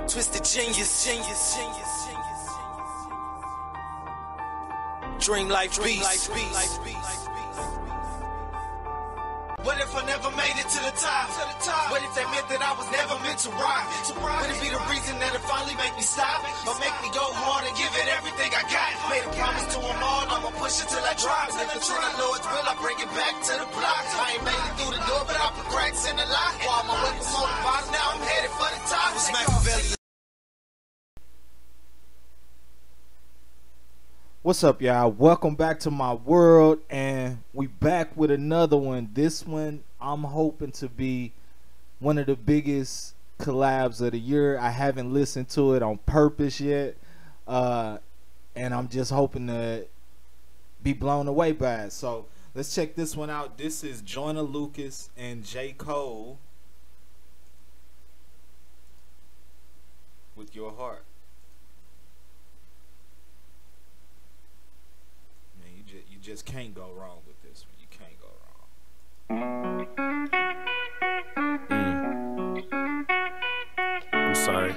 Twisted genius. Dream life beast. What if I never made it to the top? What if that meant that I was never meant to rock? Would it be the reason that it finally make me stop? Or make me go hard and give it everything I got? Made a promise to them all, I'ma push it till I drop. If it's in the Lord's will, I bring it back to the block. I ain't made it through the door, but I put cracks in the lock. While my way from on the bottom, now I'm headed for the top. What's up, y'all? Welcome back to my world, and we back with another one. This one I'm hoping to be one of the biggest collabs of the year. I haven't listened to it on purpose yet, and I'm just hoping to be blown away by it. So let's check this one out. This is Joyner Lucas and J. Cole with Your Heart. You just can't go wrong with this one. You can't go wrong. I'm sorry.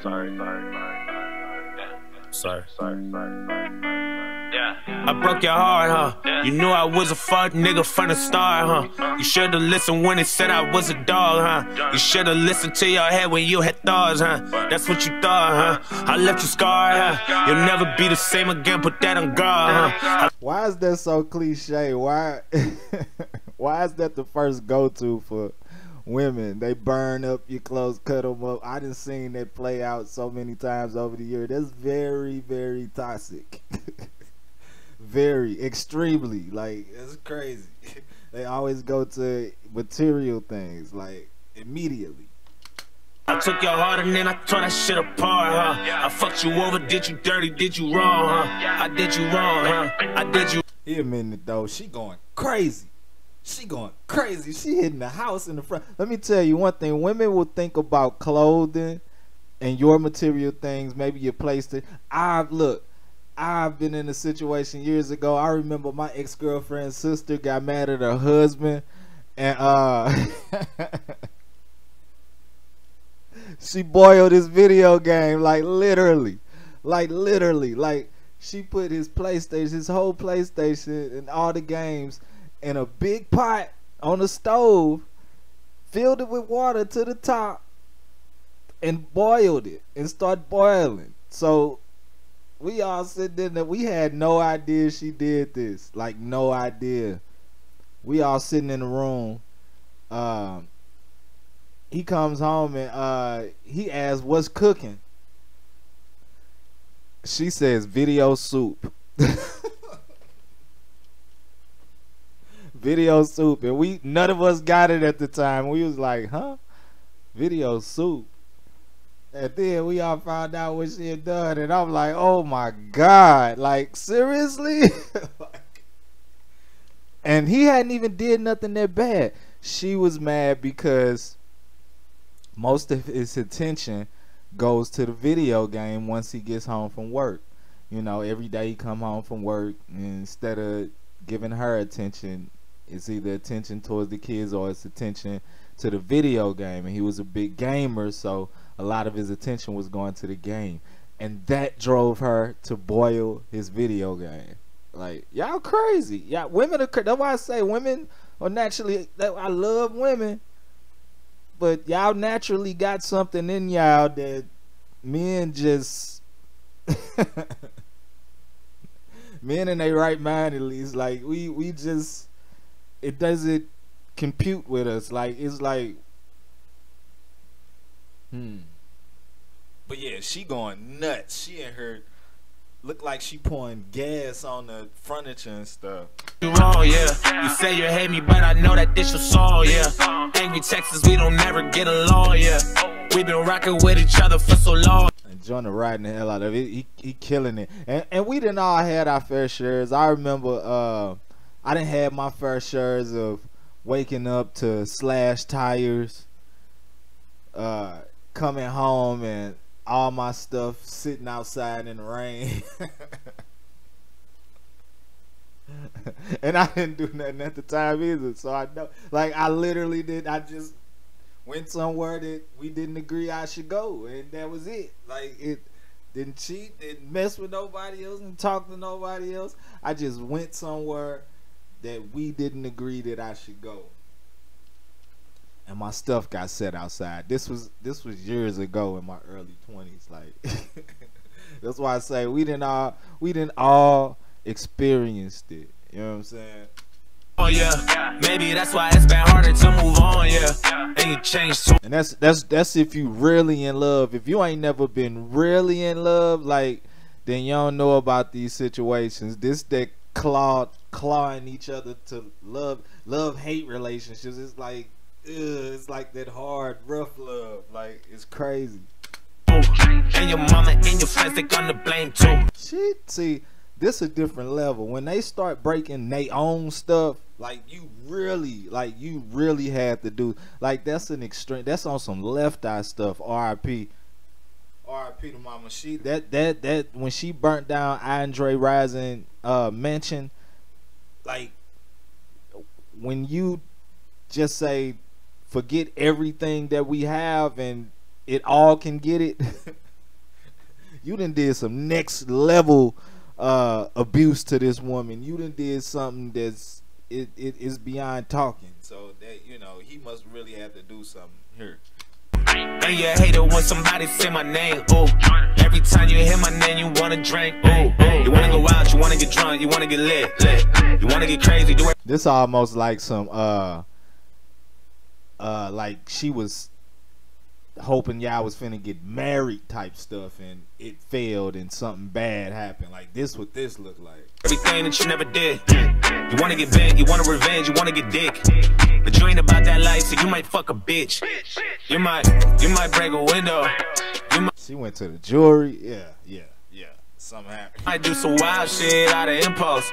Yeah. I broke your heart, huh? You knew I was a fuck nigga from the start, huh? You should've listened when it said I was a dog, huh? You should've listened to your head when you had thoughts, huh? That's what you thought, huh? I left you scarred, huh? You'll never be the same again, put that on guard, huh? Why is that so cliche? Why why is that the first go-to for women? They burn up your clothes, cut them up. I done seen that play out so many times over the year. That's very, very toxic. Very, extremely. Like, it's crazy. They always go to material things, like, immediately. I took your heart and then I tore that shit apart, huh? I fucked you over, did you dirty, did you wrong, huh? I did you wrong, huh? I did you. He admitted though, she going crazy. She going crazy. She hitting the house in the front. Let me tell you one thing. Women will think about clothing and your material things, maybe your place. I've been in a situation years ago. I remember my ex-girlfriend's sister got mad at her husband, and she boiled his video game, like literally, like she put his PlayStation, his whole PlayStation and all the games in a big pot on the stove, filled it with water to the top, and boiled it and started boiling. So we all sitting there, we had no idea she did this, like no idea. We all sitting in the room. He comes home and he asks, "What's cooking?" She says, "Video soup." Video soup. And none of us got it at the time. We was like, huh? Video soup. And then we all found out what she had done, and I'm like, oh my God, like seriously? And he hadn't even did nothing that bad. She was mad because most of his attention goes to the video game once he gets home from work. You know, every day he come home from work, and instead of giving her attention, it's either attention towards the kids or it's attention to the video game. And he was a big gamer, so a lot of his attention was going to the game, and that drove her to boil his video game. Like, y'all crazy. Yeah, women are crazy. That's why I say women are naturally, I love women, but y'all naturally got something in y'all that men just men in their right mind, at least, like we just, it doesn't compute with us. Like, it's like But yeah, she going nuts. She and her look like she pouring gas on the furniture and stuff. You wrong, yeah. You say you hate me, but I know that this your song, yeah. Angry Texas, we don't never get along, yeah. We been rocking with each other for so long. And Joyner riding the hell out of it. He killing it. And we didn't all had our fair shares. I remember I didn't have my fair shares of waking up to slash tires, coming home and all my stuff sitting outside in the rain. And I didn't do nothing at the time either, so I know, like, I literally did, went somewhere that we didn't agree I should go, and that was it. Like, it didn't cheat, didn't mess with nobody else, and talk to nobody else. I just went somewhere that we didn't agree that I should go, and my stuff got set outside. This was years ago in my early 20s. Like, that's why I say we didn't all experienced it. You know what I'm saying? Oh yeah, maybe that's why it's been harder to move on. Yeah, and you change too. And that's if you really in love. If you ain't never been really in love, like, then you don't know about these situations. This that clawing each other to love hate relationships. It's like, it's like that hard rough love. Like, it's crazy. And your mama and your friends, they gonna blame too. Shit, see, this a different level. When they start breaking their own stuff, like, you really had to do, like, that's an extreme. That's on some Left Eye stuff. R.I.P. R.I.P. to Mama. She that when she burnt down Andre Rison mansion, like, when you just say forget everything that we have and it all can get it. You done did some next level abuse to this woman. You done did something that's it is beyond talking. So that, you know, he must really have to do something here. And you hate it when somebody say my name. Ooh, every time you hear my name, you wanna drink. Ooh, you wanna go out, you wanna get drunk, you wanna get lit. You wanna get crazy. Do it. This almost like some like she was hoping y'all was finna get married type stuff, and it failed and something bad happened. Like, this what this looked like. Everything that you never did. You wanna get bent, you wanna revenge, you wanna get dick. But you ain't about that life, so you might fuck a bitch. You might break a window. She went to the jury. Yeah. Something happened. I do some wild shit out of impulse.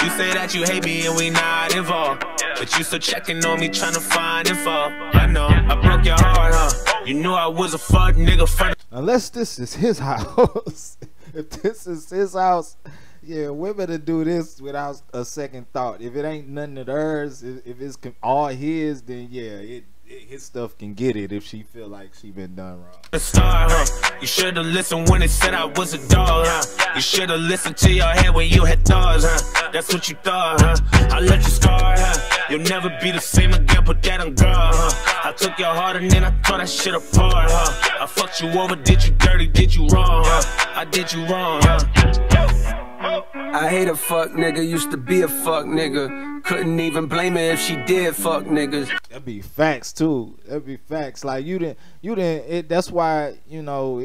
You say that you hate me and we not involved, but you still checking on me trying to find info. I know I broke your heart, huh? You knew I was a fuck nigga for. Unless this is his house. If this is his house, yeah, women to do this without a second thought. If it ain't nothing of hers, if it's all his, then yeah, his stuff can get it if she feel like she been done wrong. The star, huh? You should've listened when it said I was a dog, huh? You should've listened to your head when you had thoughts, huh? That's what you thought, huh? I let you scar, huh? You'll never be the same again, put that on guard, huh? I took your heart and then I tore that shit apart, huh? I fucked you over, did you dirty, did you wrong, huh? I did you wrong, huh? I hate a fuck nigga, used to be a fuck nigga. Couldn't even blame her if she did fuck niggas. That'd be facts too. That'd be facts. Like, you didn't. That's why, you know,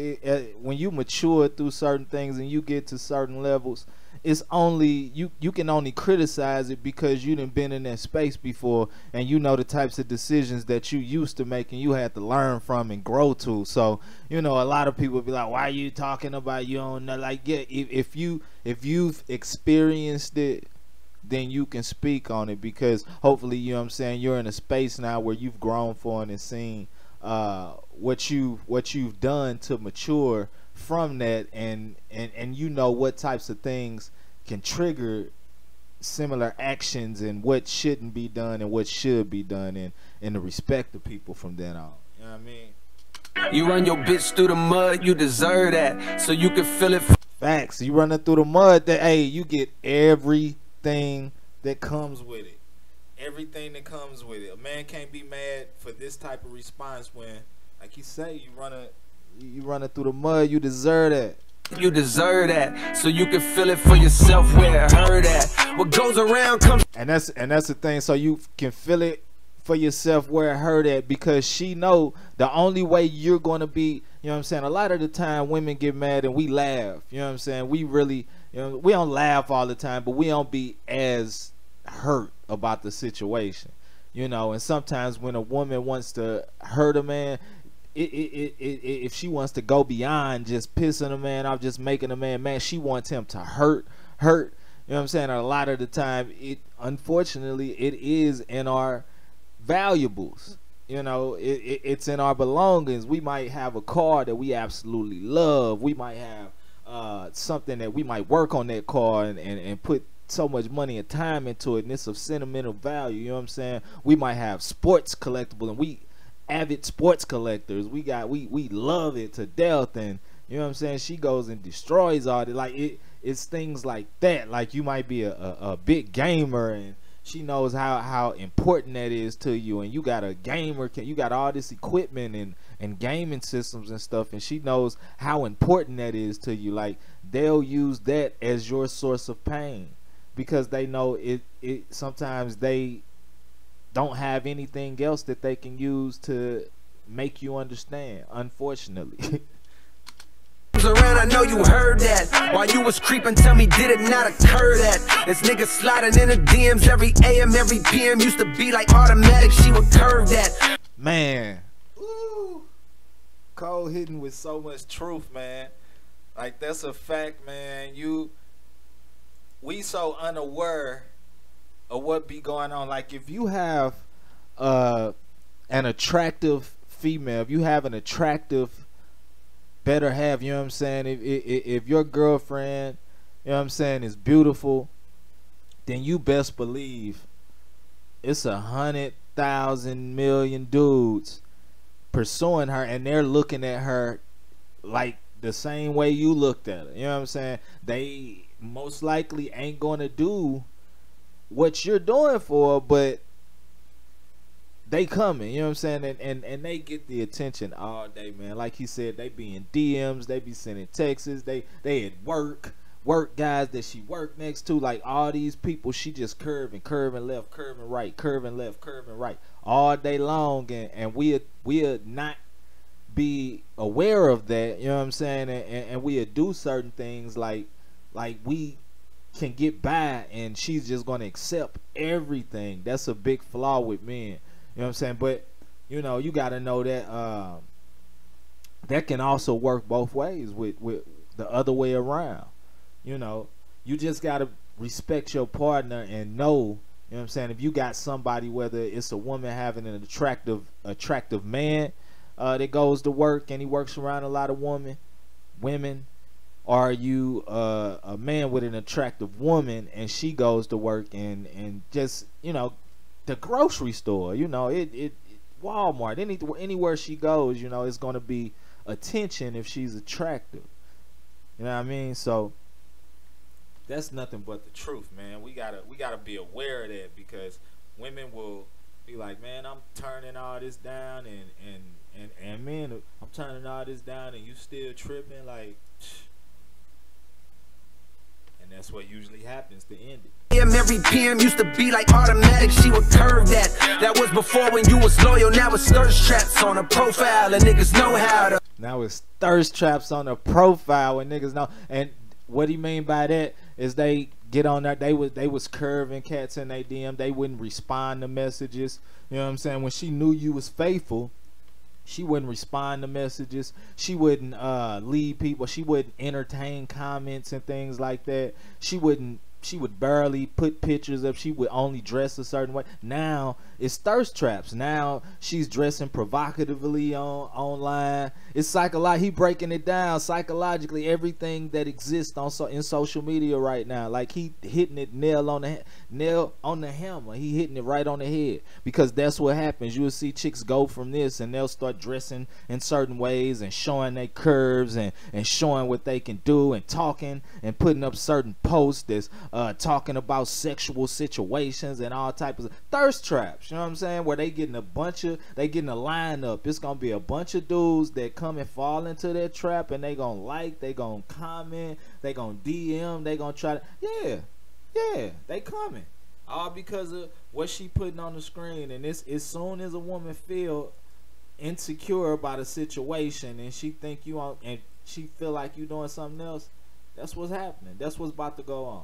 when you mature through certain things and you get to certain levels, it's only you can only criticize it because you done been in that space before, and you know the types of decisions that you used to make and you had to learn from and grow to. So, you know, a lot of people be like, why are you talking about you don't know? Like, yeah, if you've experienced it, then you can speak on it, because hopefully, you know what I'm saying, you're in a space now where you've grown for and seen what you've done to mature from that, and you know what types of things can trigger similar actions and what shouldn't be done and what should be done, and the respect of people from then on. You know what I mean? You run your bitch through the mud, you deserve that, so you can feel it. Facts. You running through the mud, that, hey, you get everything that comes with it. Everything that comes with it. A man can't be mad for this type of response when, like you say, you running through the mud. You deserve that. You deserve that, so you can feel it for yourself where it hurt at. What goes around comes. And that's the thing. So you can feel it for yourself where it hurt at, because she know the only way you're gonna be. You know what I'm saying? A lot of the time, women get mad and we laugh. You know what I'm saying? We really, you know, we don't laugh all the time, but we don't be as hurt about the situation. You know, and sometimes when a woman wants to hurt a man, if she wants to go beyond just pissing a man off, just making a man mad, she wants him to hurt. You know what I'm saying? A lot of the time, unfortunately, it is in our valuables. You know, it's in our belongings. We might have a car that we absolutely love. We might have something that we might work on that car and put so much money and time into it, and it's of sentimental value. You know what I'm saying? We might have sports collectible, and avid sports collectors. We love it to death, and you know what I'm saying. She goes and destroys all the it's things like that. Like you might be a big gamer, and she knows how important that is to you, and you got a gamer, you got all this equipment and gaming systems and stuff, and she knows how important that is to you. Like they'll use that as your source of pain because they know it sometimes they don't have anything else that they can use to make you understand, unfortunately. Around, I know you heard that. While you was creeping, tell me, did it not occur that this nigga sliding in the DMs every AM, every PM used to be like automatic, she would curve that. Man, ooh, Cole hitting with so much truth, man. Like that's a fact, man. We so unaware of what be going on. Like if you have an attractive female, if you have an attractive better half, you know what I'm saying, if your girlfriend, you know what I'm saying, is beautiful, then you best believe it's 100,000 million dudes pursuing her, and they're looking at her like the same way you looked at her. You know what I'm saying? They most likely ain't gonna do what you're doing for her, but they coming, you know what I'm saying, and they get the attention all day, man. Like he said, they be in DMs, they be sending texts, they at work guys that she work next to, like all these people, she just curving left, curving right, curving left, curving right, all day long, and we'll not be aware of that, you know what I'm saying, and we'll do certain things like we can get by, and she's just gonna accept everything. That's a big flaw with men. You know what I'm saying? But, you know, you got to know that that can also work both ways with the other way around. You know, you just got to respect your partner and know, you know what I'm saying, if you got somebody, whether it's a woman having an attractive man that goes to work and he works around a lot of women, or you a man with an attractive woman and she goes to work and just, you know, the grocery store, you know, it Walmart, anywhere she goes, you know, it's gonna be attention if she's attractive. You know what I mean? So that's nothing but the truth, man. We gotta be aware of that, because women will be like, man, I'm turning all this down, and men, I'm turning all this down, and you still tripping, like. And that's what usually happens to end it. Every PM used to be like automatic, she would curve that. That was before when you was loyal, now it's thirst traps on a profile and niggas know how to. Now it's thirst traps on a profile and niggas know. And what he mean by that is they get on there, they was curving cats in their DM, they wouldn't respond to messages. You know what I'm saying? When she knew you was faithful, she wouldn't respond to messages. She wouldn't lead people. She wouldn't entertain comments and things like that. She would barely put pictures up. She would only dress a certain way. Now it's thirst traps. Now she's dressing provocatively online. It's psychological. He breaking it down psychologically. Everything that exists in social media right now, like he hitting it nail on the hammer. He hitting it right on the head, because that's what happens. You'll see chicks go from this and they'll start dressing in certain ways and showing their curves and showing what they can do and talking and putting up certain posts that's talking about sexual situations and all types of thirst traps. You know what I'm saying? Where they getting a lineup. It's gonna be a bunch of dudes that come and fall into that trap, and they gonna like, they gonna comment, they gonna DM, they gonna try to, yeah, they coming. All because of what she putting on the screen. And it's, as soon as a woman feel insecure about a situation and she think you on, and she feel like you doing something else, that's what's happening. That's what's about to go on.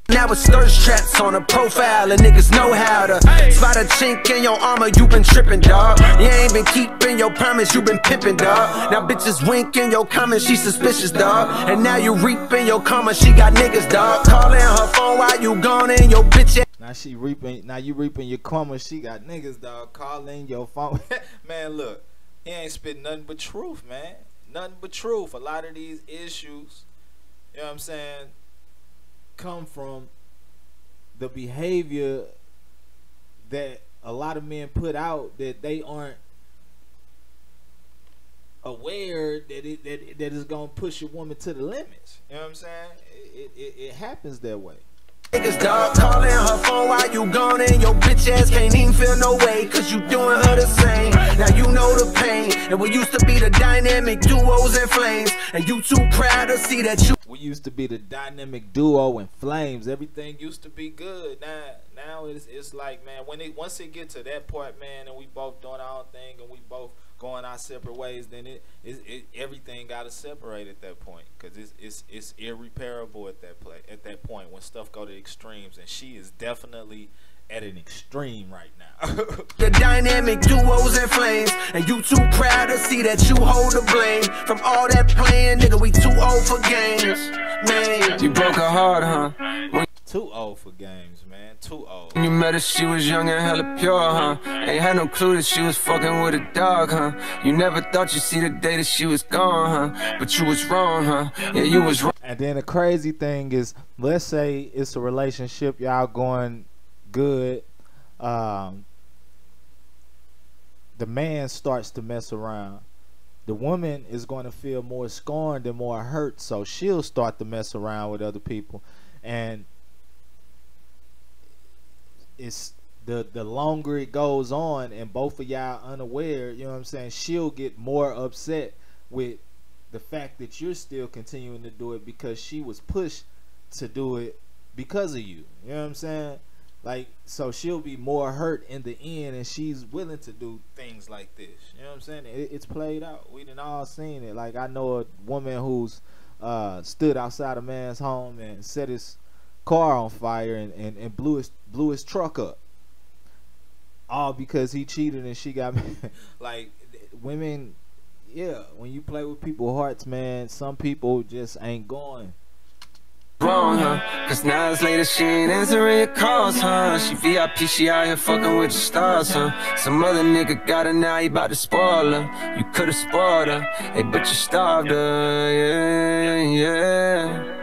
Now it's thirst traps on a profile and niggas know how to spot a chink in your armor, you been tripping, dawg. You ain't been keeping your promise, you been pimping, dawg. Now bitches winking your comments, she suspicious, dawg. And now you reaping your karma, she got niggas, dawg. Calling her phone while you gone in your bitch. Now you reaping your karma, she got niggas, dawg. Calling your phone. Man, look, he ain't spitting nothing but truth, man. Nothing but truth. A lot of these issues, you know what I'm saying, come from the behavior that a lot of men put out that they aren't aware that is gonna push a woman to the limits. You know what I'm saying? It happens that way. Niggas dog calling her phone while you gone and your bitch ass can't even feel no way, cause you doing her the same. Now you know the pain, and we used to be the dynamic duos and flames, and you too proud to see that you. We used to be the dynamic duo and flames. Everything used to be good. Now it's like, man, once it get to that point, man, and we both doing our own thing and we both going our separate ways, then everything gotta separate at that point, because it's irreparable at that point when stuff go to extremes, and she is definitely at an extreme right now. The dynamic duos and flames, and you too proud to see that you hold the blame from all that playing, nigga. We too old for games, man. You broke her heart, huh? Too old for games, man. Too old. When you met her, she was young and hella pure, huh? Ain't had no clue that she was fucking with a dog, huh? You never thought you'd see the day that she was gone, huh? But you was wrong, huh? Yeah, you was wrong. And then the crazy thing is, let's say it's a relationship, y'all going good. The man starts to mess around. The woman is going to feel more scorned and more hurt, so she'll start to mess around with other people. And it's the longer it goes on and both of y'all unaware, you know what I'm saying, she'll get more upset with the fact that you're still continuing to do it because she was pushed to do it because of you. You know what I'm saying? Like, so she'll be more hurt in the end, and she's willing to do things like this. You know what I'm saying? It's played out. We done all seen it. Like, I know a woman who's stood outside a man's home and set his car on fire and blew his truck up, all because he cheated and she got like, women, yeah, when you play with people's hearts, man, some people just ain't going wrong, huh? Cause now it's later, she ain't answering your calls, huh? She VIP, she out here fucking with the stars, huh? Some other nigga got her, now he about to spoil her. You could've spoiled her, hey, but you starved her, yeah.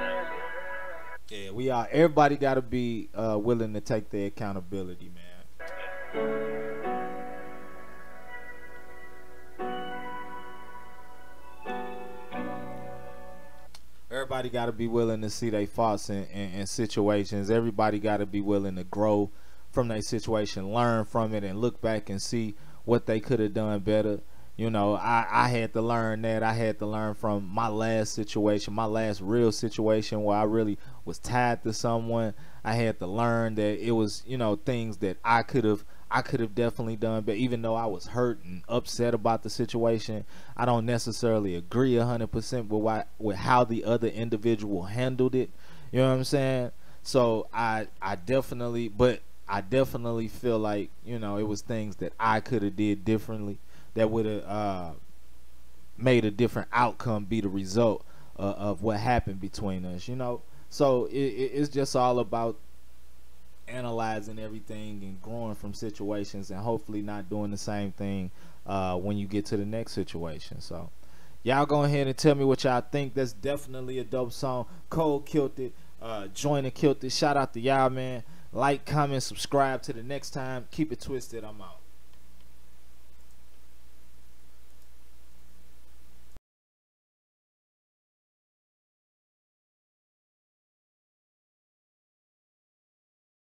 Yeah, we are. Everybody got to be willing to take their accountability, man. Everybody got to be willing to see their faults in situations. Everybody got to be willing to grow from their situation, learn from it, and look back and see what they could have done better. You know, I had to learn that. I had to learn from my last situation, my last real situation where I really was tied to someone. I had to learn that it was, you know, things that I could have definitely done. But even though I was hurt and upset about the situation, I don't necessarily agree 100% with how the other individual handled it. You know what I'm saying? So I definitely feel like, you know, it was things that I could have did differently that would have made a different outcome be the result of what happened between us, you know. So it's just all about analyzing everything and growing from situations, and hopefully not doing the same thing when you get to the next situation. So y'all go ahead and tell me what y'all think. That's definitely a dope song. Cole killed it. Joyner killed it. Shout out to y'all, man. Like, comment, subscribe. To the next time. Keep it twisted. I'm out.